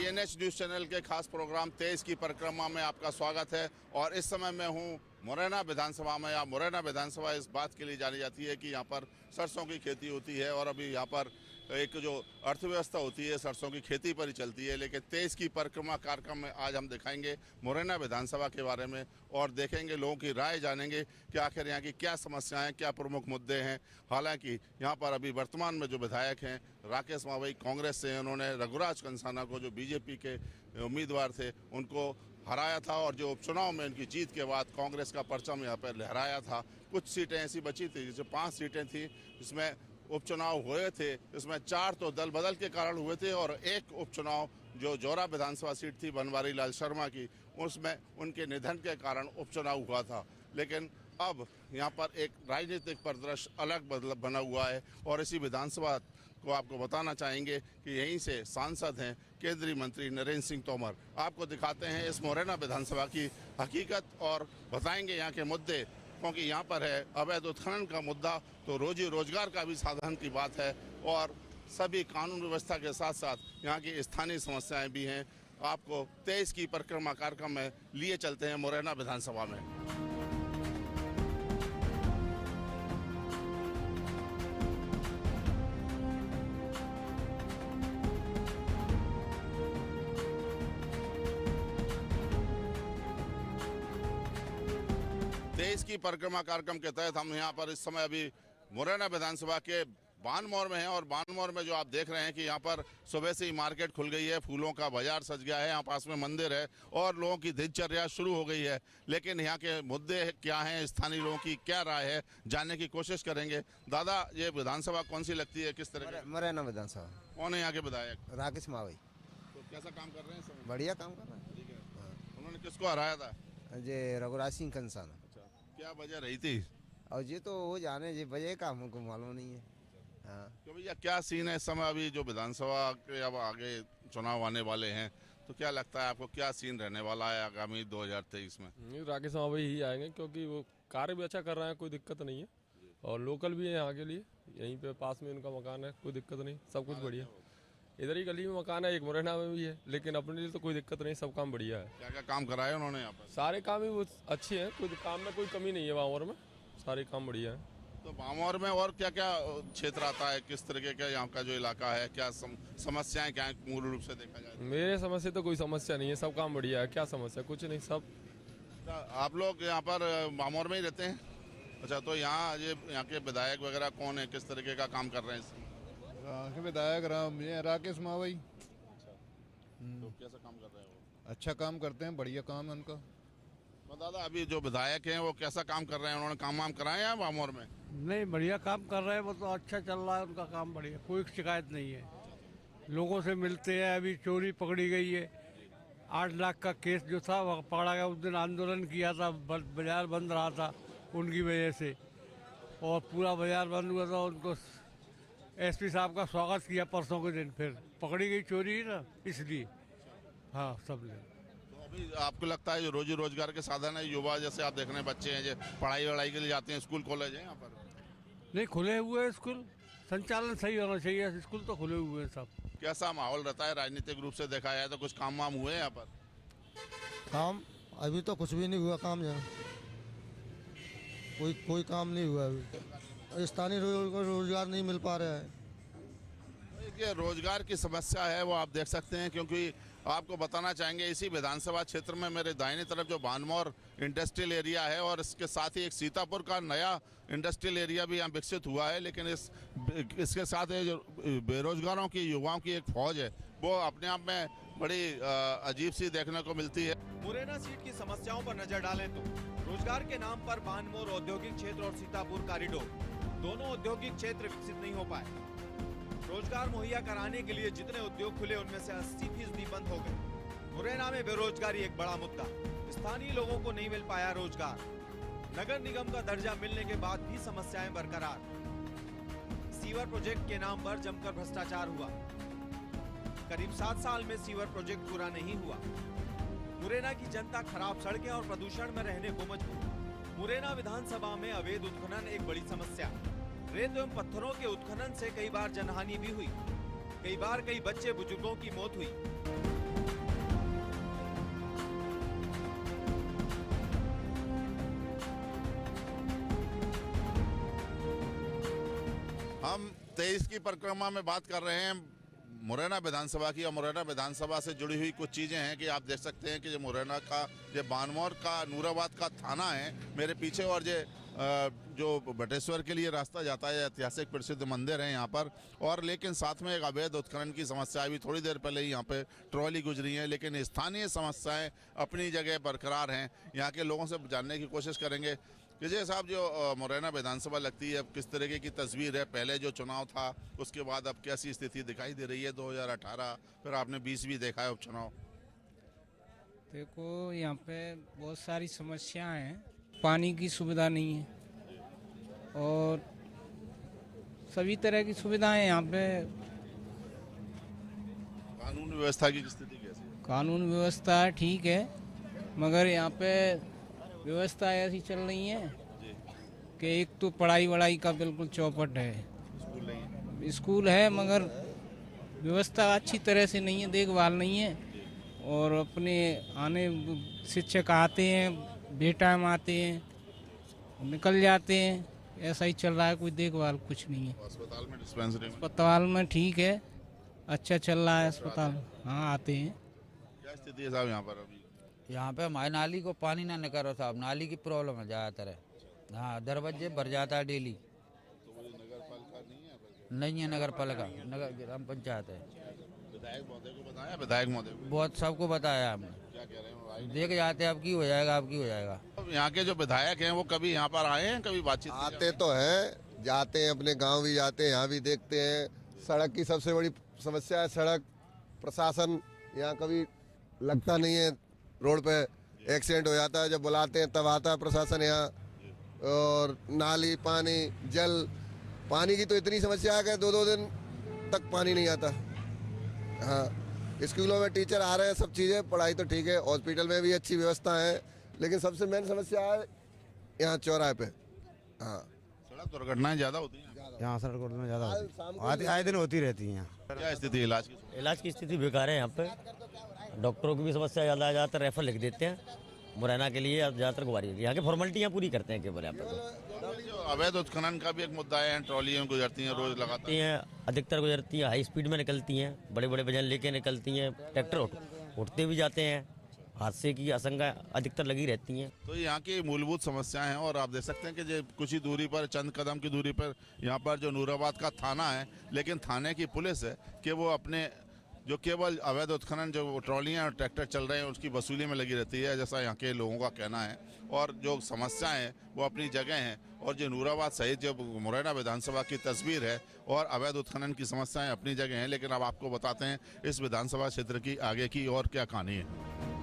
INH news channel के खास programme तेज की परिक्रमा में आपका स्वागत है। और इस समय मैं हूं मुरैना विधानसभा में। या मुरैना विधानसभा इस बात के लिए जानी जाती है कि यहां पर सरसों की खेती होती है और अभी यहां पर एक जो अर्थव्यवस्था होती है सरसों की खेती पर ही चलती है। लेकिन तेज की परिक्रमा कार्यक्रम में आज हम दिखाएंगे मुरैना विधानसभा के बारे में और देखेंगे, लोगों की राय जानेंगे कि आखिर यहाँ की क्या समस्याएं, क्या प्रमुख मुद्दे हैं। हालांकि यहाँ पर अभी वर्तमान में जो विधायक हैं राकेश मावई कांग्रेस से, उन्होंने रघुराज कंसाना को जो बीजेपी के उम्मीदवार थे उनको हराया था और जो उपचुनाव में उनकी जीत के बाद कांग्रेस का परचम यहाँ पर लहराया था। कुछ सीटें ऐसी बची थी, जैसे 5 सीटें थी जिसमें उपचुनाव हुए थे, इसमें 4 तो दल बदल के कारण हुए थे और एक उपचुनाव जो जौरा विधानसभा सीट थी बनवारी लाल शर्मा की, उसमें उनके निधन के कारण उपचुनाव हुआ था। लेकिन अब यहाँ पर एक राजनीतिक परिदृश्य अलग बना हुआ है और इसी विधानसभा को आपको बताना चाहेंगे कि यहीं से सांसद हैं केंद्रीय मंत्री नरेंद्र सिंह तोमर। आपको दिखाते हैं इस मुरैना विधानसभा की हकीकत और बताएंगे यहाँ के मुद्दे, क्योंकि यहाँ पर है अवैध उत्खनन का मुद्दा, तो रोजी रोजगार का भी साधन की बात है और सभी कानून व्यवस्था के साथ साथ यहाँ की स्थानीय समस्याएं भी हैं। आपको तेज की परिक्रमा कार्यक्रम में लिए चलते हैं मुरैना विधानसभा में। तेज की परिक्रमा कार्यक्रम के तहत हम यहाँ पर इस समय अभी मुरैना विधानसभा के बानमोर में हैं और बानमोर में जो आप देख रहे हैं कि यहाँ पर सुबह से ही मार्केट खुल गई है, फूलों का बाजार सज गया है, यहाँ पास में मंदिर है और लोगों की दिनचर्या शुरू हो गई है। लेकिन यहाँ के मुद्दे क्या हैं, स्थानीय लोगों की क्या राय है, जानने की कोशिश करेंगे। दादा, ये विधानसभा कौन सी लगती है, किस तरह? मुरैना विधानसभा। कौन है यहाँ के विधायक? राकेश मावई। तो कैसा काम कर रहे हैं? बढ़िया काम कर रहे हैं। ठीक है। उन्होंने किसको हराया था? जे रघुराज सिंह कंसाना। अच्छा, क्या वजह रही थी? और ये तो वो जाने जी वजह का हमको मालूम नहीं है। हाँ, तो भैया क्या सीन है इस समय? अभी जो विधानसभा के अब आगे चुनाव आने वाले हैं, तो क्या लगता है आपको क्या सीन रहने वाला है आगामी 2023 में? राकेश मावई ही आएंगे क्योंकि वो कार्य भी अच्छा कर रहे हैं, कोई दिक्कत नहीं है और लोकल भी है यहाँ के लिए। यहीं पे पास में उनका मकान है, कोई दिक्कत नहीं, सब कुछ बढ़िया। इधर ही गली में मकान है, एक मुरैना में भी है, लेकिन अपने लिए तो कोई दिक्कत नहीं, सब काम बढ़िया है। क्या क्या काम कराए उन्होंने यहाँ पर? सारे काम ही वो अच्छे हैं, कोई काम में कोई कमी नहीं है। बावर में सारे काम बढ़िया है। तो बामौर में और क्या क्या क्षेत्र आता है, किस तरीके का यहाँ का जो इलाका है, क्या समस्याएं क्या है मूल रूप से देखा जाए? मेरे समस्या तो कोई समस्या नहीं है, सब काम बढ़िया है। क्या समस्या? कुछ नहीं, सब। आप लोग यहाँ पर बामौर में ही रहते हैं? अच्छा, तो यहाँ के विधायक वगैरह कौन है, किस तरीके का काम कर रहे हैं? यहाँ के विधायक राकेश मावई। तो कैसा काम कर रहे हैं वो? अच्छा काम करते हैं, बढ़िया काम है उनका। तो दादा, अभी जो विधायक हैं वो कैसा काम कर रहे हैं? उन्होंने काम वाम कराए हैं बामौर में? नहीं, बढ़िया काम कर रहे हैं, वो तो अच्छा चल रहा है उनका काम, बढ़िया, कोई शिकायत नहीं है। लोगों से मिलते हैं। अभी चोरी पकड़ी गई है, 8 लाख का केस जो था वो पकड़ा गया। उस दिन आंदोलन किया था, बाजार बंद रहा था उनकी वजह से, और पूरा बाजार बंद हुआ था। उनको SP साहब का स्वागत किया परसों के दिन, फिर पकड़ी गई चोरी ना, इसलिए। हाँ, सब ले। तो अभी आपको लगता है जो रोजी रोजगार के साधन है, युवा जैसे आप देख रहे हैं बच्चे हैं जो पढ़ाई वढ़ाई के लिए जाते हैं, स्कूल कॉलेज है यहाँ पर? नहीं, खुले हुए हैं स्कूल, संचालन सही होना चाहिए, स्कूल तो खुले हुए हैं सब। कैसा माहौल रहता है राजनीतिक रूप से देखा जाए तो? कुछ काम वाम हुए यहाँ पर? काम अभी तो कुछ भी नहीं हुआ काम यहाँ, कोई काम नहीं हुआ अभी। स्थानीय रोजगार नहीं मिल पा रहा है। देखिए, रोजगार की समस्या है वो आप देख सकते हैं, क्योंकि आपको बताना चाहेंगे इसी विधानसभा क्षेत्र में मेरे दाहिनी तरफ जो बानमौर इंडस्ट्रियल एरिया है और इसके साथ ही एक सीतापुर का नया इंडस्ट्रियल एरिया भी यहाँ विकसित हुआ है। लेकिन इसके साथ जो बेरोजगारों की युवाओं की एक फौज है वो अपने आप में बड़ी अजीब सी देखने को मिलती है। मुरैना सीट की समस्याओं पर नजर डालें तो रोजगार के नाम पर बानमौर औद्योगिक क्षेत्र और सीतापुर कॉरिडोर, दोनों औद्योगिक क्षेत्र विकसित नहीं हो पाए। रोजगार मुहैया कराने के लिए जितने उद्योग खुले उनमें से 80% बंद हो गए। मुरैना में बेरोजगारी एक बड़ा मुद्दा, स्थानीय लोगों को नहीं मिल पाया रोजगार। नगर निगम का दर्जा मिलने के बाद भी समस्याएं बरकरार। सीवर प्रोजेक्ट के नाम पर जमकर भ्रष्टाचार हुआ। करीब 7 साल में सीवर प्रोजेक्ट पूरा नहीं हुआ। मुरैना की जनता खराब सड़कें और प्रदूषण में रहने को मजबूर। मुरैना विधानसभा में अवैध उत्खनन एक बड़ी समस्या। रेत एवं पत्थरों के उत्खनन से कई बार जनहानि भी हुई, कई बार कई बच्चे बुजुर्गों की मौत हुई। हम 23 की परिक्रमा में बात कर रहे हैं मुरैना विधानसभा की, और मुरैना विधानसभा से जुड़ी हुई कुछ चीज़ें हैं कि आप देख सकते हैं कि जो मुरैना का जो बानमोर का नूराबाद का थाना है मेरे पीछे, और जो बटेश्वर के लिए रास्ता जाता है, ऐतिहासिक प्रसिद्ध मंदिर है यहाँ पर, और लेकिन साथ में एक अवैध उत्खनन की समस्या अभी थोड़ी देर पहले ही यहाँ पे ट्रॉली गुजरी है, लेकिन स्थानीय समस्याएं अपनी जगह बरकरार हैं। यहाँ के लोगों से जानने की कोशिश करेंगे। विजय साहब, जो मुरैना विधानसभा लगती है, अब किस तरीके की तस्वीर है? पहले जो चुनाव था उसके बाद अब कैसी स्थिति दिखाई दे रही है? 2018 फिर आपने 20 भी देखा है उपचुनाव। देखो, यहाँ पे बहुत सारी समस्याएं हैं। पानी की सुविधा नहीं है और सभी तरह की सुविधाएं यहाँ पे। कानून व्यवस्था की स्थिति कैसी है? कानून व्यवस्था ठीक है, मगर यहाँ पे व्यवस्था ऐसी चल रही है कि एक तो पढ़ाई वढ़ाई का बिल्कुल चौपट है। स्कूल है मगर व्यवस्था अच्छी तरह से नहीं है, देखभाल नहीं है, और अपने आने शिक्षक आते हैं, बेटाइम आते हैं, निकल जाते हैं, ऐसा ही चल रहा है, कोई देखभाल कुछ नहीं है। अस्पताल में डिस्पेंसरी में? अस्पताल में ठीक है, अच्छा चल रहा है अस्पताल, हाँ आते हैं। क्या स्थिति है साहब यहाँ पर अभी? यहाँ पे हमारे नाली को पानी ना निकालो साहब, नाली की प्रॉब्लम है ज़्यादातर है। हाँ, दरवाजे भर जाता है डेली। तो नगर पालिका नहीं है, नगर पालिका, नगर ग्राम पंचायत है। विधायक महोदय को बताया? विधायक महोदय को बहुत सबको बताया हमने। क्या कह रहे हैं? देख जाते अब की हो जाएगा, अब की हो जाएगा। यहाँ के जो विधायक हैं वो कभी यहाँ पर आए हैं, कभी बातचीत? आते तो हैं, जाते हैं, अपने गांव भी जाते हैं, यहाँ भी देखते हैं। सड़क की सबसे बड़ी समस्या है सड़क। प्रशासन यहाँ कभी लगता नहीं है, रोड पे एक्सीडेंट हो जाता है, जब बुलाते हैं तब आता है प्रशासन यहाँ। और नाली, पानी, जल, पानी की तो इतनी समस्या है कि 2-2 दिन तक पानी नहीं आता। हाँ, स्कूलों में टीचर आ रहे हैं, सब चीज़ें, पढ़ाई तो ठीक है, हॉस्पिटल में भी अच्छी व्यवस्था है, लेकिन सबसे मेन समस्या है यहाँ चौराहे पे। हाँ, सड़क दुर्घटनाएं ज़्यादा होती हैं यहाँ सड़क दुर्घटना ज़्यादा आए दिन होती रहती हैं। क्या स्थिति इलाज की? इलाज की स्थिति बेकार है यहाँ पे। डॉक्टरों की भी समस्या ज़्यादातर रेफर लिख देते हैं मुरैना के लिए, ज़्यादातर गुवारी यहाँ की फॉर्मेलिटियाँ पूरी करते हैं केवल यहाँ पे। जो अवैध उत्खनन का भी एक मुद्दा है, ट्रॉलियाँ गुजरती हैं रोज लगातार, अधिकतर गुजरती हैं, हाई स्पीड में निकलती हैं, बड़े बड़े वजन लेके निकलती हैं, ट्रैक्टर उठते भी जाते हैं, हादसे की आशंका अधिकतर लगी रहती हैं। तो यहाँ की मूलभूत समस्याएं हैं। और आप देख सकते हैं कि जो कुछ ही दूरी पर, चंद कदम की दूरी पर यहाँ पर जो नूराबाद का थाना है, लेकिन थाने की पुलिस है कि वो अपने जो केवल अवैध उत्खनन जो ट्रॉलियाँ और ट्रैक्टर चल रहे हैं उसकी वसूली में लगी रहती है, जैसा यहाँ के लोगों का कहना है। और जो समस्याएं हैं वो अपनी जगह हैं, और जो नूराबाद सहित जो मुरैना विधानसभा की तस्वीर है और अवैध उत्खनन की समस्याएं अपनी जगह हैं। लेकिन अब आपको बताते हैं इस विधानसभा क्षेत्र की आगे की और क्या कहानी है।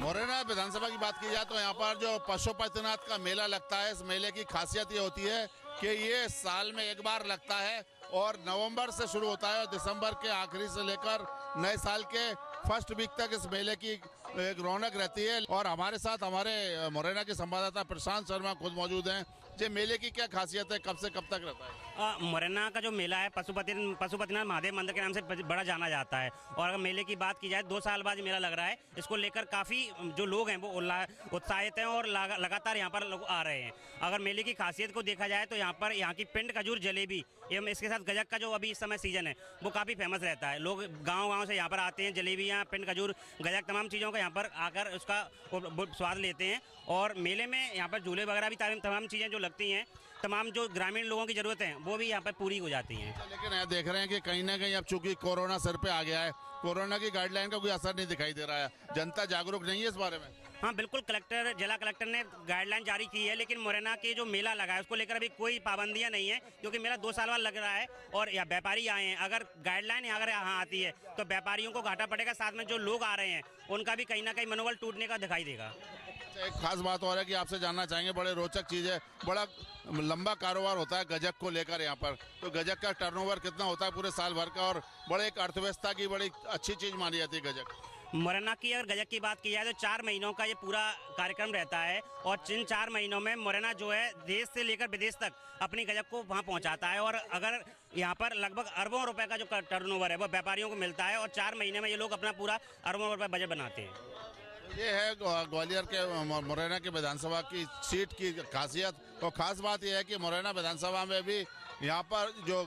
मुरैना विधानसभा की बात की जाए तो यहाँ पर जो पशुपतिनाथ का मेला लगता है, इस मेले की खासियत ये होती है कि ये साल में एक बार लगता है और नवंबर से शुरू होता है और दिसंबर के आखिरी से लेकर नए साल के फर्स्ट वीक तक इस मेले की एक रौनक रहती है। और हमारे साथ हमारे मुरैना के संवाददाता प्रशांत शर्मा खुद मौजूद हैं। ये मेले की क्या खासियत है, कब से कब तक रहता है? मुरैना का जो मेला है पशुपतिनाथ महादेव मंदिर के नाम से बड़ा जाना जाता है। और अगर मेले की बात की जाए 2 साल बाद मेला लग रहा है। इसको लेकर काफ़ी जो लोग हैं वो उत्साहित हैं और लगातार यहाँ पर लोग आ रहे हैं। अगर मेले की खासियत को देखा जाए तो यहाँ की पिंड खजूर जलेबी एवं इसके साथ गजक का जो अभी इस समय सीजन है वो काफ़ी फेमस रहता है। लोग गाँव से यहाँ पर आते हैं, जलेबियाँ, पिंड खजूर, गजक, तमाम चीज़ों का यहाँ पर आकर उसका स्वाद लेते हैं। और मेले में यहाँ पर झूले वगैरह भी तमाम चीज़ें जो लगती हैं, तमाम जो ग्रामीण लोगों की ज़रूरत है वो भी यहाँ पर पूरी हो जाती हैं। लेकिन यहाँ देख रहे हैं कि कहीं ना कहीं अब चूंकि कोरोना सर पे आ गया है, कोरोना की गाइडलाइन का कोई असर नहीं दिखाई दे रहा है, जनता जागरूक नहीं है इस बारे में। हाँ बिल्कुल, जिला कलेक्टर ने गाइडलाइन जारी की है, लेकिन मुरैना के जो मेला लगा है उसको लेकर अभी कोई पाबंदियां नहीं है, क्योंकि मेला 2 साल बाद लग रहा है और यहाँ व्यापारी आए हैं। अगर गाइडलाइन अगर यहाँ आती है तो व्यापारियों को घाटा पड़ेगा, साथ में जो लोग आ रहे हैं उनका भी कहीं ना कहीं मनोबल टूटने का दिखाई देगा। एक खास बात और है कि आपसे जानना चाहेंगे, बड़े रोचक चीज़ है, बड़ा लंबा कारोबार होता है गजक को लेकर यहाँ पर, तो गजक का टर्नओवर कितना होता है पूरे साल भर का, और बड़े एक अर्थव्यवस्था की बड़ी अच्छी चीज़ मानी जाती है गजक? मुरैना की अगर गजक की बात की जाए तो 4 महीनों का ये पूरा कार्यक्रम रहता है और जिन 4 महीनों में मुरैना जो है देश से लेकर विदेश तक अपनी गजक को वहाँ पहुँचाता है। और अगर यहाँ पर लगभग अरबों रुपए का जो टर्नओवर है वो व्यापारियों को मिलता है और 4 महीने में ये लोग अपना पूरा अरबों रुपए बजट बनाते हैं। ये है ग्वालियर के मुरैना के विधानसभा की सीट की खासियत। और ख़ास बात यह है कि मुरैना विधानसभा में भी यहाँ पर जो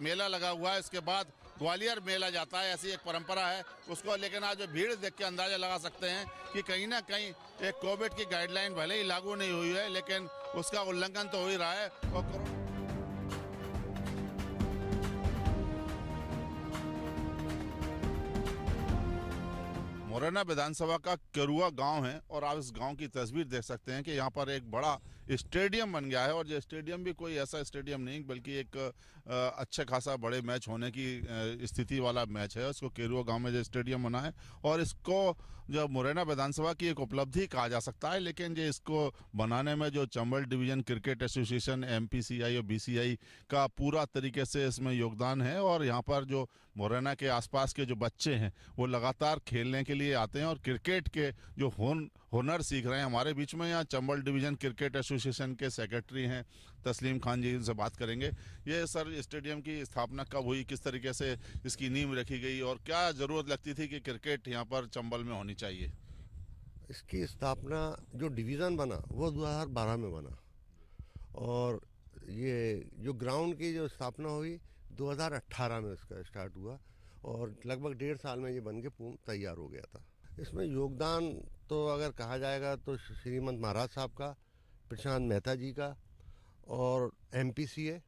मेला लगा हुआ है इसके बाद ग्वालियर मेला जाता है, ऐसी एक परंपरा है उसको। लेकिन आज जो भीड़ देख के अंदाज़ा लगा सकते हैं कि कहीं ना कहीं एक कोविड की गाइडलाइन भले ही लागू नहीं हुई है लेकिन उसका उल्लंघन तो हो ही रहा है। और मुरैना विधानसभा का केरुआ गांव है और आप इस गांव की तस्वीर देख सकते हैं कि यहाँ पर एक बड़ा स्टेडियम बन गया है। और ये स्टेडियम भी कोई ऐसा स्टेडियम नहीं बल्कि एक अच्छे खासा बड़े मैच होने की स्थिति वाला मैच है। उसको केरुआ गांव में जो स्टेडियम बना है और इसको जो मुरैना विधानसभा की एक उपलब्धि कहा जा सकता है। लेकिन जो इसको बनाने में जो Chambal division cricket association MPCI और BCI का पूरा तरीके से इसमें योगदान है। और यहाँ पर जो मुरैना के आसपास के जो बच्चे हैं वो लगातार खेलने के लिए आते हैं और क्रिकेट के जो हुनर सीख रहे हैं। हमारे बीच में यहाँ चंबल डिवीजन क्रिकेट एसोसिएशन के सेक्रेटरी हैं तस्लीम खान जी, उनसे बात करेंगे। ये सर स्टेडियम की स्थापना कब हुई, किस तरीके से इसकी नींव रखी गई और क्या ज़रूरत लगती थी कि क्रिकेट यहाँ पर चंबल में होनी चाहिए? इसकी स्थापना जो डिवीज़न बना वो 2012 में बना और ये जो ग्राउंड की जो स्थापना हुई 2018 में इसका स्टार्ट हुआ और लगभग 1.5 साल में ये बन के पूर्ण तैयार हो गया था। इसमें योगदान तो अगर कहा जाएगा तो श्रीमंत महाराज साहब का, प्रशांत मेहता जी का और MPCA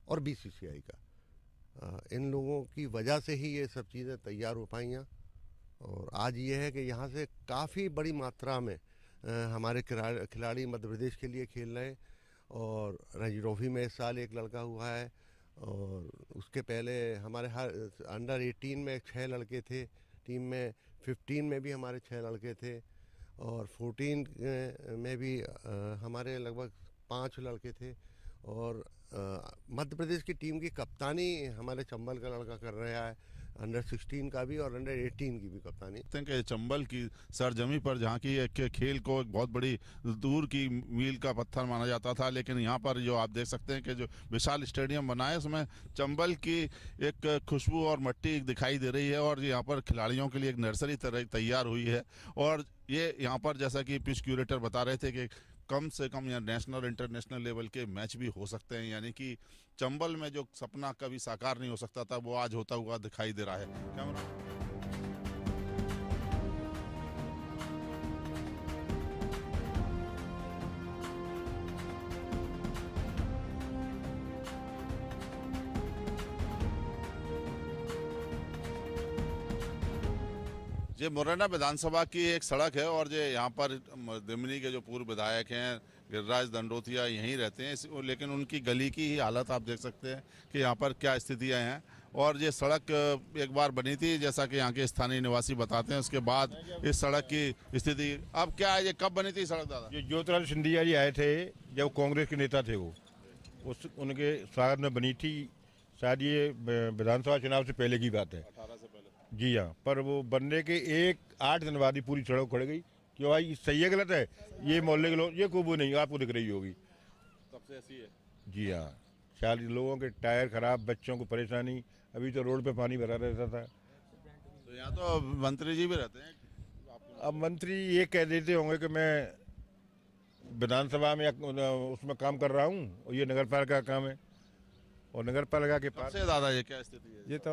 और BCCI का, इन लोगों की वजह से ही ये सब चीज़ें तैयार हो पाई हैं। और आज ये है कि यहाँ से काफ़ी बड़ी मात्रा में हमारे खिलाड़ी मध्य प्रदेश के लिए खेल रहे हैं। और रणजी ट्रॉफी में इस साल एक लड़का हुआ है और उसके पहले हमारे हर अंडर 18 में 6 लड़के थे टीम में, 15 में भी हमारे 6 लड़के थे और 14 में भी हमारे लगभग 5 लड़के थे। और मध्य प्रदेश की टीम की कप्तानी हमारे चंबल का लड़का कर रहा है, अंडर 16 का भी और अंडर 18 की भी कप्तानी। कि चंबल की सरजमी पर जहाँ की एक खेल को एक बहुत बड़ी दूर की मील का पत्थर माना जाता था, लेकिन यहाँ पर जो आप देख सकते हैं कि जो विशाल स्टेडियम बना है उसमें चंबल की एक खुशबू और मिट्टी दिखाई दे रही है। और यहाँ पर खिलाड़ियों के लिए एक नर्सरी तैयार हुई है। और ये यहाँ पर जैसा कि पिच क्यूरेटर बता रहे थे कि कम से कम या नेशनल और इंटरनेशनल लेवल के मैच भी हो सकते हैं। यानी कि चंबल में जो सपना कभी साकार नहीं हो सकता था वो आज होता हुआ दिखाई दे रहा है। कैमरा ये मुरैना विधानसभा की एक सड़क है और ये यहाँ पर दिमनी के जो पूर्व विधायक हैं गिरिराज दंडोतिया यहीं रहते हैं, लेकिन उनकी गली की ही हालत आप देख सकते हैं कि यहाँ पर क्या स्थितियाँ हैं। और ये सड़क एक बार बनी थी जैसा कि यहाँ के स्थानीय निवासी बताते हैं, उसके बाद इस सड़क की स्थिति अब क्या है, ये कब बनी थी सड़क दादा? ये ज्योतिरादित्य सिंधिया जी आए थे जब कांग्रेस के नेता थे, वो उनके स्वागत में बनी थी। शायद ये विधानसभा चुनाव से पहले की बात है, 18 से पहले। जी हाँ, पर वो बनने के 8 दिन बाद ही पूरी सड़क खड़ गई। क्यों भाई सही है गलत है? ये मोहल्ले के लोग, ये खूब नहीं आपको दिख रही होगी, तब से ऐसी है। जी हाँ, शायद लोगों के टायर खराब, बच्चों को परेशानी, अभी तो रोड पे पानी भरा रहता था। तो यहाँ तो मंत्री जी भी रहते हैं। अब मंत्री ये कह देते होंगे कि मैं विधानसभा में उसमें काम कर रहा हूँ और ये नगर पालिका का काम है और नगर पालिका के पास। सबसे दादा ये क्या स्थिति है? ये तो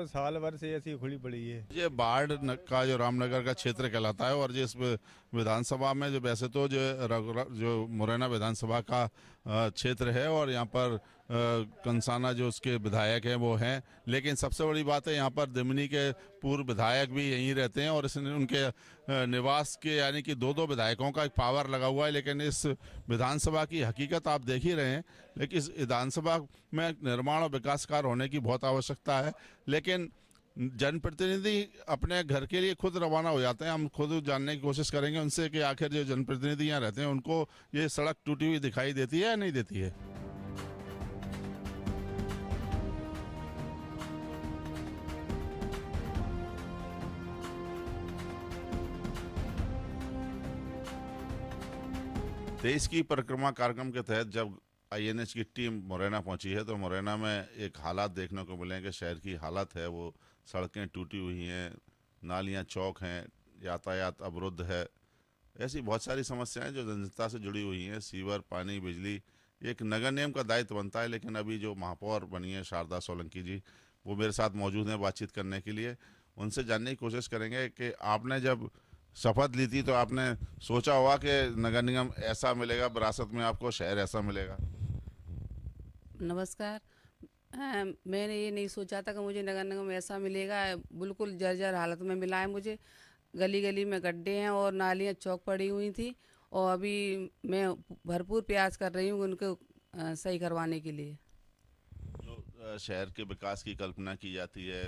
साल भर से ऐसी खुली पड़ी है। ये बाढ़ का जो रामनगर का क्षेत्र कहलाता है और जिस विधानसभा में जो वैसे तो जो मुरैना विधानसभा का क्षेत्र है और यहाँ पर कंसाना जो उसके विधायक हैं वो हैं, लेकिन सबसे बड़ी बात है यहाँ पर दिमनी के पूर्व विधायक भी यहीं रहते हैं और इसने उनके निवास के यानी कि 2 विधायकों का एक पावर लगा हुआ है। लेकिन इस विधानसभा की हकीकत आप देख ही रहे हैं, लेकिन इस विधानसभा में निर्माण और विकास कार्य होने की बहुत आवश्यकता है। लेकिन जनप्रतिनिधि अपने घर के लिए खुद रवाना हो जाते हैं। हम खुद जानने की कोशिश करेंगे उनसे कि आखिर जो जनप्रतिनिधि यहाँ रहते हैं उनको ये सड़क टूटी हुई दिखाई देती है या नहीं देती है। देश की परिक्रमा कार्यक्रम के तहत जब INH की टीम मुरैना पहुंची है तो मुरैना में एक हालात देखने को मिले कि शहर की हालत है वो सड़कें टूटी हुई हैं, नालियां चौक हैं, यातायात अवरुद्ध है। ऐसी बहुत सारी समस्याएं जो जनता से जुड़ी हुई हैं, सीवर, पानी, बिजली। एक नगर निगम का दायित्व बनता है, लेकिन अभी जो महापौर बनी है शारदा सोलंकी जी, वो मेरे साथ मौजूद हैं बातचीत करने के लिए। उनसे जानने की कोशिश करेंगे कि आपने जब शपथ ली थी तो आपने सोचा होगा कि नगर निगम ऐसा मिलेगा, विरासत में आपको शहर ऐसा मिलेगा? नमस्कार। मैंने ये नहीं सोचा था कि मुझे नगर निगम ऐसा मिलेगा। बिल्कुल जर्जर हालत में मिला है मुझे। गली गली में गड्ढे हैं और नालियाँ चौक पड़ी हुई थी, और अभी मैं भरपूर प्रयास कर रही हूँ उनको सही करवाने के लिए। जो शहर के विकास की कल्पना की जाती है,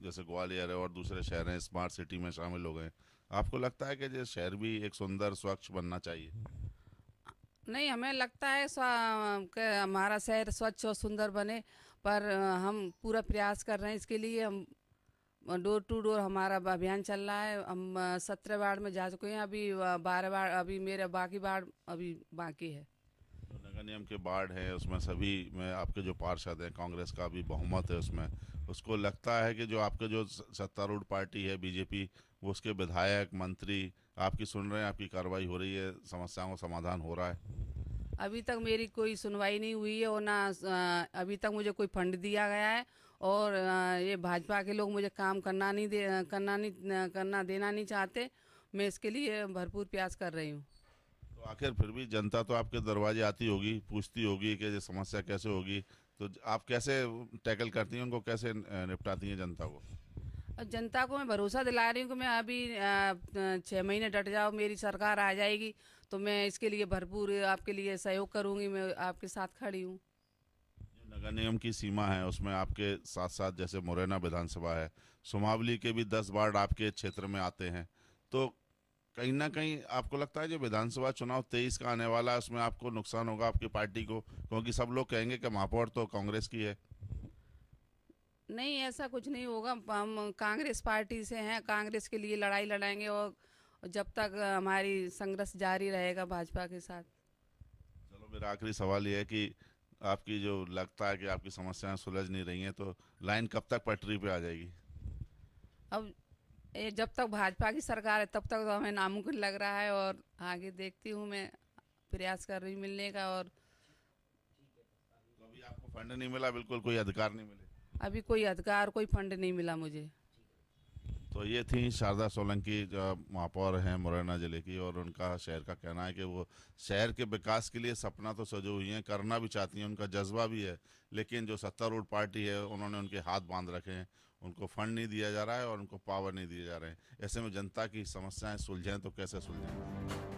जैसे ग्वालियर है और दूसरे शहर हैं स्मार्ट सिटी में शामिल हो गए, आपको लगता है कि जो शहर भी एक सुंदर स्वच्छ बनना चाहिए? नहीं, हमें लगता है कि हमारा शहर स्वच्छ और सुंदर बने, पर हम पूरा प्रयास कर रहे हैं इसके लिए। हम डोर टू डोर हमारा अभियान चल रहा है। हम 17 वार्ड में जा चुके हैं, अभी 12 वार्ड, अभी मेरे बाकी वार्ड अभी बाकी है। नगर निगम के वार्ड हैं, उसमें सभी में आपके जो पार्षद हैं, कांग्रेस का भी बहुमत है उसमें, उसको लगता है कि जो आपके जो सत्तारूढ़ पार्टी है BJP, वो उसके विधायक मंत्री आपकी सुन रहे हैं, आपकी कार्रवाई हो रही है, समस्याओं का समाधान हो रहा है? अभी तक मेरी कोई सुनवाई नहीं हुई है, और ना अभी तक मुझे कोई फंड दिया गया है, और ये भाजपा के लोग मुझे काम करना देना नहीं चाहते। मैं इसके लिए भरपूर प्रयास कर रही हूँ। तो आखिर फिर भी जनता तो आपके दरवाजे आती होगी, पूछती होगी कि ये समस्या कैसे होगी, तो आप कैसे टैकल करती हैं, उनको कैसे निपटाती हैं जनता को? जनता को मैं भरोसा दिला रही हूँ कि मैं अभी 6 महीने डट जाओ, मेरी सरकार आ जाएगी तो मैं इसके लिए भरपूर आपके लिए सहयोग करूँगी। मैं आपके साथ खड़ी हूँ। नगर निगम की सीमा है, उसमें आपके साथ साथ जैसे मुरैना विधानसभा है, सुमावली के भी 10 वार्ड आपके क्षेत्र में आते हैं, तो कहीं ना कहीं आपको लगता है जो विधानसभा चुनाव 23 का आने वाला है उसमें आपको नुकसान होगा आपकी पार्टी को, क्योंकि सब लोग कहेंगे कि महापौर तो कांग्रेस की है? नहीं, ऐसा कुछ नहीं होगा। हम कांग्रेस पार्टी से हैं, कांग्रेस के लिए लड़ाई लड़ाएंगे, और जब तक हमारी संघर्ष जारी रहेगा भाजपा के साथ। चलो, मेरा आखिरी सवाल ये है कि आपकी जो लगता है कि आपकी समस्याएं सुलझ नहीं रही हैं, तो लाइन कब तक पटरी पे आ जाएगी? अब जब तक भाजपा की सरकार है तब तक तो हमें नामुमकिन लग रहा है, और आगे देखती हूँ, मैं प्रयास कर रही हूँ मिलने का। और तो अभी आपको फंड नहीं मिला, बिल्कुल कोई अधिकार नहीं मिले? अभी कोई अधिकार, कोई फंड नहीं मिला मुझे। तो ये थी शारदा सोलंकी जो महापौर हैं मुरैना जिले की, और उनका शहर का कहना है कि वो शहर के विकास के लिए सपना तो सजो हुई हैं, करना भी चाहती हैं, उनका जज्बा भी है, लेकिन जो सत्तारूढ़ पार्टी है उन्होंने उनके हाथ बांध रखे हैं, उनको फंड नहीं दिया जा रहा है और उनको पावर नहीं दिए जा रहे हैं। ऐसे में जनता की समस्याएं सुलझें तो कैसे सुलझें?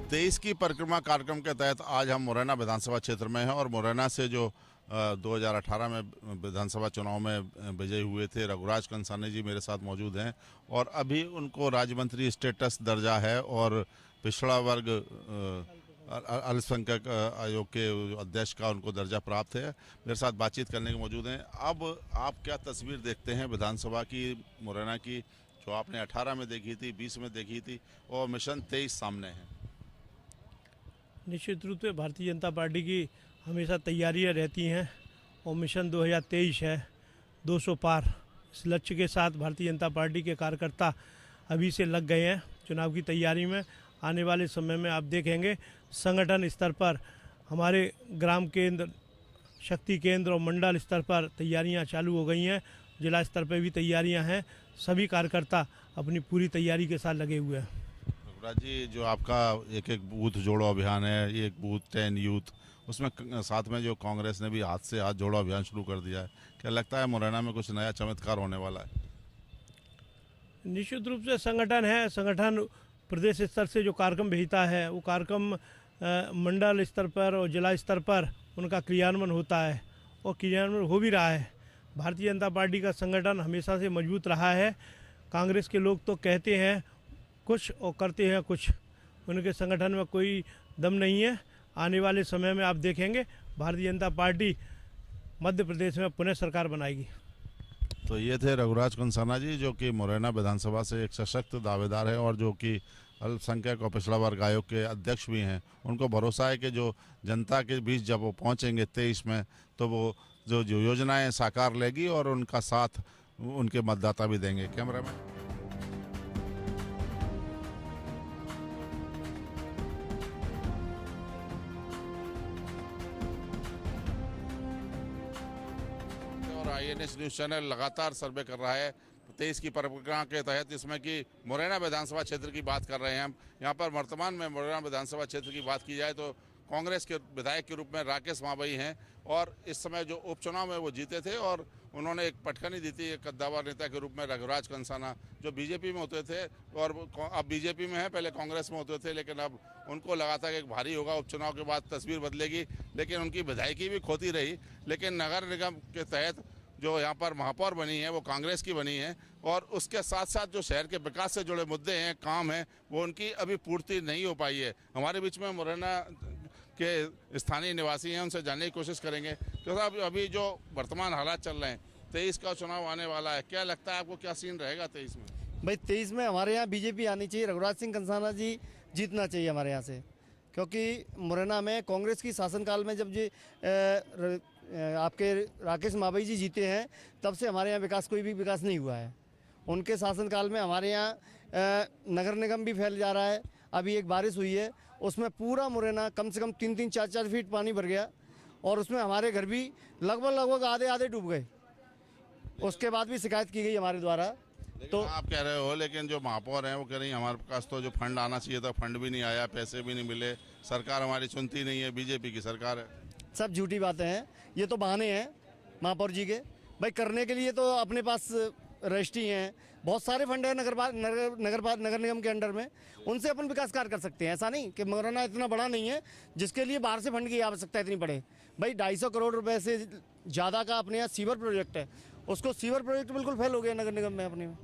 तेईस की परिक्रमा कार्यक्रम के तहत आज हम मुरैना विधानसभा क्षेत्र में हैं, और मुरैना से जो 2018 में विधानसभा चुनाव में विजयी हुए थे रघुराज कंसानी जी मेरे साथ मौजूद हैं, और अभी उनको राज्य मंत्री स्टेटस दर्जा है और पिछड़ा वर्ग अल्पसंख्यक आयोग के अध्यक्ष का उनको दर्जा प्राप्त है। मेरे साथ बातचीत करने के मौजूद हैं। अब आप क्या तस्वीर देखते हैं विधानसभा की मुरैना की, जो आपने 18 में देखी थी, 20 में देखी थी, और मिशन 23 सामने है? निश्चित रूप से भारतीय जनता पार्टी की हमेशा तैयारियां रहती हैं, और मिशन 2023 है 200 पार। इस लक्ष्य के साथ भारतीय जनता पार्टी के कार्यकर्ता अभी से लग गए हैं चुनाव की तैयारी में। आने वाले समय में आप देखेंगे संगठन स्तर पर हमारे ग्राम केंद्र, शक्ति केंद्र और मंडल स्तर पर तैयारियां चालू हो गई हैं। जिला स्तर पर भी तैयारियां हैं। सभी कार्यकर्ता अपनी पूरी तैयारी के साथ लगे हुए हैं। रघुराज जी, जो आपका एक एक बूथ जोड़ो अभियान है, एक बूथ 10 यूथ, उसमें साथ में जो कांग्रेस ने भी हाथ से हाथ जोड़ो अभियान शुरू कर दिया है, क्या लगता है मुरैना में कुछ नया चमत्कार होने वाला है? निश्चित रूप से संगठन है। संगठन प्रदेश स्तर से जो कार्यक्रम भेजता है वो कार्यक्रम मंडल स्तर पर और जिला स्तर पर उनका क्रियान्वयन होता है, और क्रियान्वयन हो भी रहा है। भारतीय जनता पार्टी का संगठन हमेशा से मजबूत रहा है। कांग्रेस के लोग तो कहते हैं कुछ और करते हैं कुछ, उनके संगठन में कोई दम नहीं है। आने वाले समय में आप देखेंगे भारतीय जनता पार्टी मध्य प्रदेश में पुनः सरकार बनाएगी। तो ये थे रघुराज कंसाना जी, जो कि मुरैना विधानसभा से एक सशक्त दावेदार है और जो कि अल्पसंख्यक और पिछड़ा वर्ग आयोग के अध्यक्ष भी हैं। उनको भरोसा है कि जो जनता के बीच जब वो पहुंचेंगे 23 में, तो वो जो योजनाएं साकार लेगी और उनका साथ उनके मतदाता भी देंगे। कैमरामैन और INS न्यूज़ चैनल लगातार सर्वे कर रहा है 23 की परिक्रमा के तहत, इसमें कि मुरैना विधानसभा क्षेत्र की बात कर रहे हैं हम। यहाँ पर वर्तमान में मुरैना विधानसभा क्षेत्र की बात की जाए तो कांग्रेस के विधायक के रूप में राकेश मावई हैं और इस समय जो उपचुनाव में वो जीते थे और उन्होंने एक पटखनी दी थी एक कद्दावर नेता के रूप में रघुराज कंसाना, जो बीजेपी में होते थे और अब बीजेपी में है, पहले कांग्रेस में होते थे, लेकिन अब उनको लगा था कि एक भारी होगा, उपचुनाव के बाद तस्वीर बदलेगी, लेकिन उनकी विधायकी भी खोती रही। लेकिन नगर निगम के तहत जो यहाँ पर महापौर बनी है वो कांग्रेस की बनी है और उसके साथ साथ जो शहर के विकास से जुड़े मुद्दे हैं, काम हैं, वो उनकी अभी पूर्ति नहीं हो पाई है। हमारे बीच में मुरैना के स्थानीय निवासी हैं, उनसे जानने की कोशिश करेंगे। तो साहब, अभी जो वर्तमान हालात चल रहे हैं, 23 का चुनाव आने वाला है, क्या लगता है आपको, क्या सीन रहेगा 23 में? भाई 23 में हमारे यहाँ बीजेपी आनी चाहिए, रघुराज सिंह कंसाना जी जीतना चाहिए हमारे यहाँ से, क्योंकि मुरैना में कांग्रेस की शासनकाल में जब जी आपके राकेश मावई जी जीते हैं, तब से हमारे यहाँ विकास कोई भी विकास नहीं हुआ है। उनके शासनकाल में हमारे यहाँ नगर निगम भी फैल जा रहा है। अभी एक बारिश हुई है, उसमें पूरा मुरैना कम से कम 3-3, 4-4 फीट पानी भर गया और उसमें हमारे घर भी लगभग आधे डूब गए। उसके बाद भी शिकायत की गई हमारे द्वारा। तो आप कह रहे हो, लेकिन जो महापौर हैं वो कह रही हैं हमारे पास तो जो फंड आना चाहिए था, फंड भी नहीं आया, पैसे भी नहीं मिले, सरकार हमारी सुनती नहीं है, बीजेपी की सरकार है। सब झूठी बातें हैं, ये तो बहाने हैं महापौर जी के। भाई करने के लिए तो अपने पास रजिस्ट्री हैं, बहुत सारे फंड है नगर निगम के अंडर में, उनसे अपन विकास कार्य कर सकते हैं। ऐसा नहीं कि मुरैना इतना बड़ा नहीं है जिसके लिए बाहर से फंड की आवश्यकता इतनी पड़े। भाई 250 करोड़ रुपए से ज़्यादा का अपने यहाँ सीवर प्रोजेक्ट है, उसको सीवर प्रोजेक्ट बिल्कुल फेल हो गया नगर निगम में अपने में।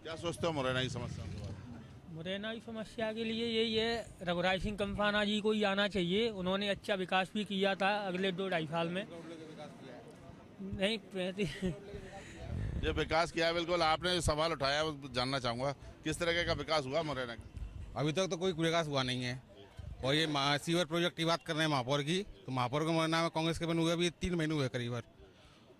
क्या सोचते हो मुरैना की समस्या? मुरैना की समस्या के लिए यही है, रघुराज सिंह कंसाना जी को ही आना चाहिए। उन्होंने अच्छा विकास भी किया था अगले 2-2.5 साल में। नहीं ये विकास किया है, बिल्कुल। आपने जो सवाल उठाया वो जानना चाहूँगा, किस तरह का विकास हुआ मुरैना का? अभी तक तो कोई विकास हुआ नहीं है। और ये सीवर प्रोजेक्ट की बात कर रहे हैं महापौर की, तो महापौर को मुरैना में कांग्रेस के बने हुए अभी 3 महीने हुए करीब।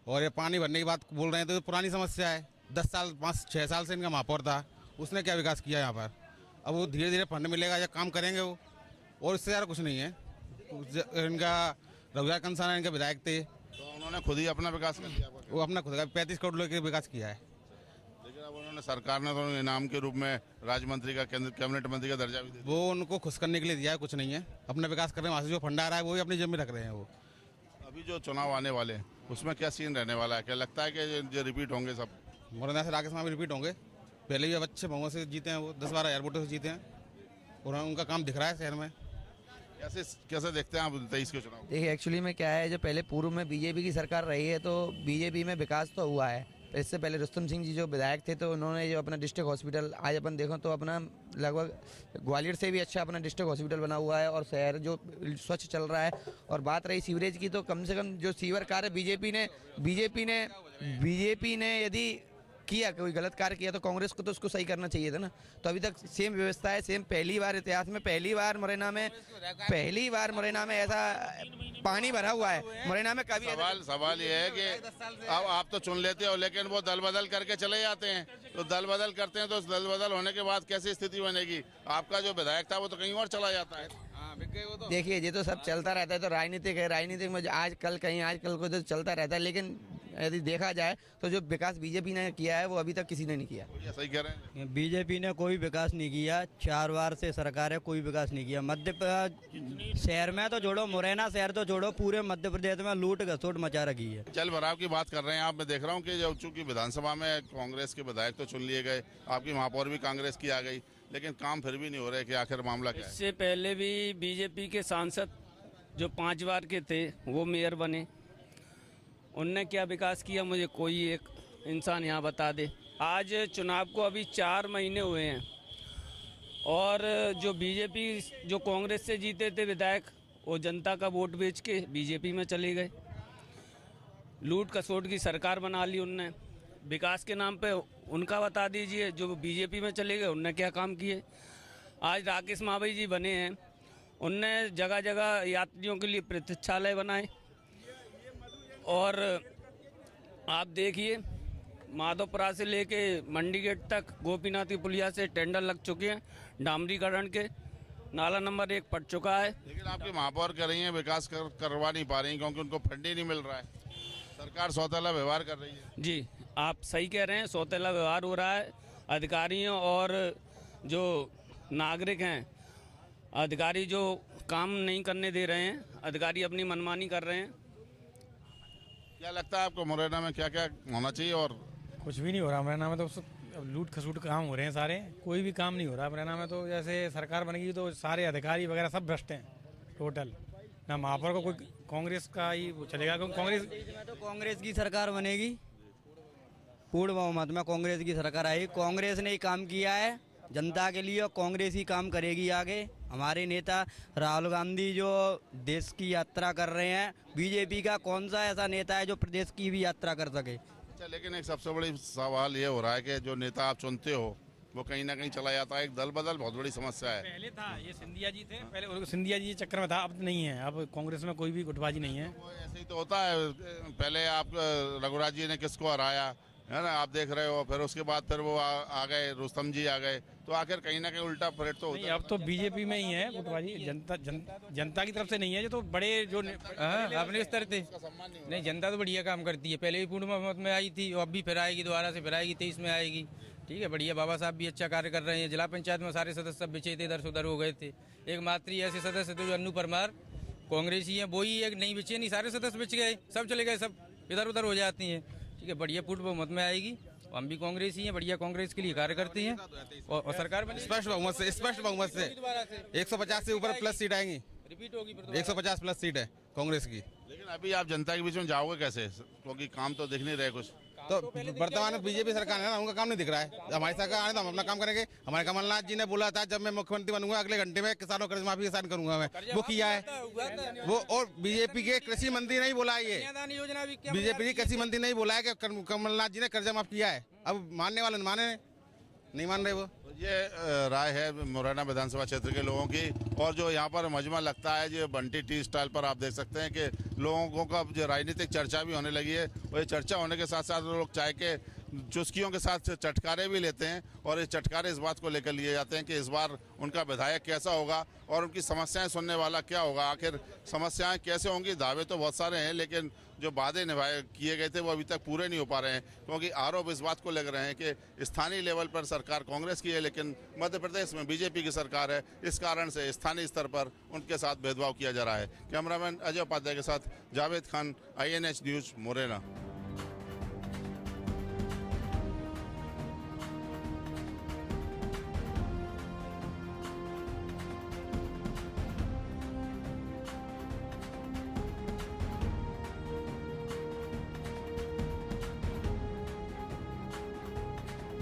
और ये पानी भरने की बात बोल रहे हैं तो पुरानी समस्या है। 10 साल 5-6 साल से इनका महापौर था, उसने क्या विकास किया यहाँ पर? अब वो धीरे धीरे फंड मिलेगा या काम करेंगे वो, और इससे ज़्यादा कुछ नहीं है। इनका रघुराज कंसाना इनके विधायक थे, तो उन्होंने खुद ही अपना विकास कर दिया। वो अपना खुद का 35 करोड़ रुपये का विकास किया है। लेकिन अब उन्होंने सरकार ने तो इनाम के रूप में राज्य मंत्री का, कैबिनेट मंत्री का दर्जा भी दिया। वो उनको खुश करने के लिए दिया है, कुछ नहीं है। अपना विकास कर रहे हैं, वहाँ से जो फंड आ रहा है वो ही अपनी जेब में रख रहे हैं। वो अभी जो चुनाव आने वाले हैं उसमें क्या सीन रहने वाला है? क्या लगता है कि जो रिपीट होंगे सब? मुरैना से राकेश मावई रिपीट होंगे। पहले भी अच्छे बहुमत से जीते हैं, वो 10-12 हज़ार वोटों से जीते हैं और उनका काम दिख रहा है शहर में। कैसे देखते हैं आप 23 के चुनाव? देखिए, एक्चुअली में क्या है, जो पहले पूर्व में बीजेपी की सरकार रही है तो बीजेपी में विकास तो हुआ है। इससे पहले रुस्तम सिंह जी जो विधायक थे, तो उन्होंने जो अपना डिस्ट्रिक्ट हॉस्पिटल, आज अपन देखो तो अपना लगभग ग्वालियर से भी अच्छा अपना डिस्ट्रिक्ट हॉस्पिटल बना हुआ है और शहर जो स्वच्छ चल रहा है। और बात रही सीवरेज की, तो कम से कम जो सीवर कार्य बीजेपी ने यदि किया, कोई गलत कार्य किया तो कांग्रेस को तो उसको सही करना चाहिए था ना। तो अभी तक सेम व्यवस्था है, सेम पहली बार इतिहास में पहली बार मुरैना में ऐसा पानी भरा हुआ है। मुरैना में कभी सवाल ये है कि अब आप तो चुन लेते हो, लेकिन वो दल बदल करके चले जाते हैं। तो दल बदल करते हैं तो उस दल बदल होने के बाद कैसी स्थिति बनेगी? आपका जो विधायक था वो तो कहीं और चला जाता है। देखिए, ये तो सब चलता रहता है, तो राजनीतिक है, राजनीतिक में आज कल को तो चलता रहता है। लेकिन यदि देखा जाए तो जो विकास बीजेपी ने किया है वो अभी तक किसी ने नहीं किया। सही कह रहे हैं, बीजेपी ने कोई विकास नहीं किया। 4 बार से सरकार है, कोई विकास नहीं किया। मध्य शहर में तो जोड़ो, मुरैना शहर तो जोड़ो, पूरे मध्य प्रदेश में लूट घसोट मचा रखी है। जल भराव की बात कर रहे हैं आप। मैं देख रहा हूँ कि जब चूंकि विधानसभा में कांग्रेस के विधायक तो चुन लिए गए, आपकी महापौर भी कांग्रेस की आ गई, लेकिन काम फिर भी नहीं हो रहे कि आखिर मामला क्या है? इससे पहले भी बीजेपी के सांसद जो 5 बार के थे वो मेयर बने, उनने क्या विकास किया? मुझे कोई एक इंसान यहाँ बता दे। आज चुनाव को अभी 4 महीने हुए हैं और जो बीजेपी, जो कांग्रेस से जीते थे विधायक, वो जनता का वोट बेच के बीजेपी में चले गए। लूट खसोट की सरकार बना ली उनने। विकास के नाम पे उनका बता दीजिए, जो बीजेपी में चले गए उनने क्या काम किए। आज राकेश मावई जी बने हैं, उनने जगह जगह यात्रियों के लिए प्रतीक्षालय बनाए। और आप देखिए माधोपुरा से लेके मंडी गेट तक गोपीनाथी पुलिया से टेंडर लग चुके हैं डामरीकरण के। नाला नंबर 1 पड़ चुका है। लेकिन आपकी महापौर कह रही हैं विकास करवा नहीं पा रही क्योंकि उनको फंड ही नहीं मिल रहा है। सरकार सौतेला व्यवहार कर रही है। जी आप सही कह रहे हैं, सौतेला व्यवहार हो रहा है। अधिकारियों और जो नागरिक हैं, अधिकारी जो काम नहीं करने दे रहे हैं, अधिकारी अपनी मनमानी कर रहे हैं। क्या लगता है आपको मुरैना में क्या क्या होना चाहिए? और कुछ भी नहीं हो रहा मुरैना में, तो अब लूट खसूट काम हो रहे हैं सारे, कोई भी काम नहीं हो रहा मुरैना में। तो जैसे सरकार बनेगी तो सारे अधिकारी वगैरह सब भ्रष्ट हैं टोटल। ना महापौर को कोई कांग्रेस का ही वो चलेगा, क्योंकि कांग्रेस में तो कांग्रेस की सरकार बनेगी, पूर्ण बहुमत में कांग्रेस की सरकार आएगी। कांग्रेस ने ही काम किया है जनता के लिए और कांग्रेस ही काम करेगी आगे। हमारे नेता राहुल गांधी जो देश की यात्रा कर रहे हैं, बीजेपी का कौन सा ऐसा नेता है जो प्रदेश की भी यात्रा कर सके? अच्छा, लेकिन एक सबसे बड़ी सवाल ये हो रहा है कि जो नेता आप चुनते हो वो कहीं ना कहीं चला जाता है। एक दल बदल बहुत बड़ी समस्या है। पहले था, ये सिंधिया जी थे पहले, और सिंधिया जी चक्कर में था, अब नहीं है। अब कांग्रेस में कोई भी गुटबाजी नहीं है। ऐसे ही तो होता है। पहले आप रघुराज जी ने किसको हराया है ना, आप देख रहे हो। फिर उसके बाद फिर वो आ गए, रुस्तम जी आ गए। तो आखिर कहीं ना कहीं उल्टा पलट तो होता है। अब तो बीजेपी में ही है गुटबाजी, जनता की तरफ से नहीं है। जो तो बड़े जो अपने स्तर थे नहीं, जनता तो बढ़िया काम करती है। पहले भी पूर्ण बहुमत में आई थी और अब भी फिर आएगी, दोबारा से फिर आएगी, 23 में आएगी। ठीक है, बढ़िया। बाबा साहब भी अच्छा कार्य कर रहे हैं। जिला पंचायत में सारे सदस्य सब बिछे थे, इधर से उधर हो गए थे। एक मात्र ऐसे सदस्य थे जो अन्नू परमार कांग्रेस ही है, वो ही एक नहीं बिचे, नहीं सारे सदस्य बिछ गए, सब चले गए, सब इधर उधर हो जाती हैं। ठीक है, बढ़िया पूर्ण बहुमत में आएगी। हम भी कांग्रेस ही हैं, बढ़िया कांग्रेस के लिए कार्य करते हैं और सरकार बनी स्पष्ट बहुमत से 150 से ऊपर प्लस सीट आएंगी। रिपीट होगी, 150 प्लस सीट है कांग्रेस की। लेकिन अभी आप जनता के बीच में जाओगे कैसे? क्योंकि काम तो दिख नहीं रहे कुछ। तो वर्तमान में बीजेपी सरकार है ना, उनका काम नहीं दिख रहा है। हमारी सरकार आने तो हम अपना काम करेंगे। हमारे कमलनाथ जी ने बोला था जब मैं मुख्यमंत्री बनूंगा अगले घंटे में किसानों कर्ज माफी किसान करूंगा मैं, वो किया है वो। और बीजेपी के कृषि मंत्री नहीं बोला है, ये बीजेपी की कृषि मंत्री नहीं बोला है कि कमलनाथ जी ने कर्जा माफ किया है। अब मानने वाले नहीं मान रहे वो। ये राय है मुरैना विधानसभा क्षेत्र के लोगों की। और जो यहाँ पर मजमा लगता है, जो बंटी टी स्टाइल पर आप देख सकते हैं कि लोगों का जो राजनीतिक चर्चा भी होने लगी है। और ये चर्चा होने के साथ साथ लोग चाय के चुस्कियों के साथ चटकारे भी लेते हैं। और ये चटकारे इस बात को लेकर लिए जाते हैं कि इस बार उनका विधायक कैसा होगा और उनकी समस्याएं सुनने वाला क्या होगा। आखिर समस्याएं कैसे होंगी? दावे तो बहुत सारे हैं, लेकिन जो वादे निभाए किए गए थे वो अभी तक पूरे नहीं हो पा रहे हैं। क्योंकि आरोप इस बात को लग रहे हैं कि स्थानीय लेवल पर सरकार कांग्रेस की है, लेकिन मध्य प्रदेश में बीजेपी की सरकार है। इस कारण से स्थानीय स्तर पर उनके साथ भेदभाव किया जा रहा है। कैमरामैन अजय उपाध्याय के साथ जावेद खान, INH न्यूज, मुरैना।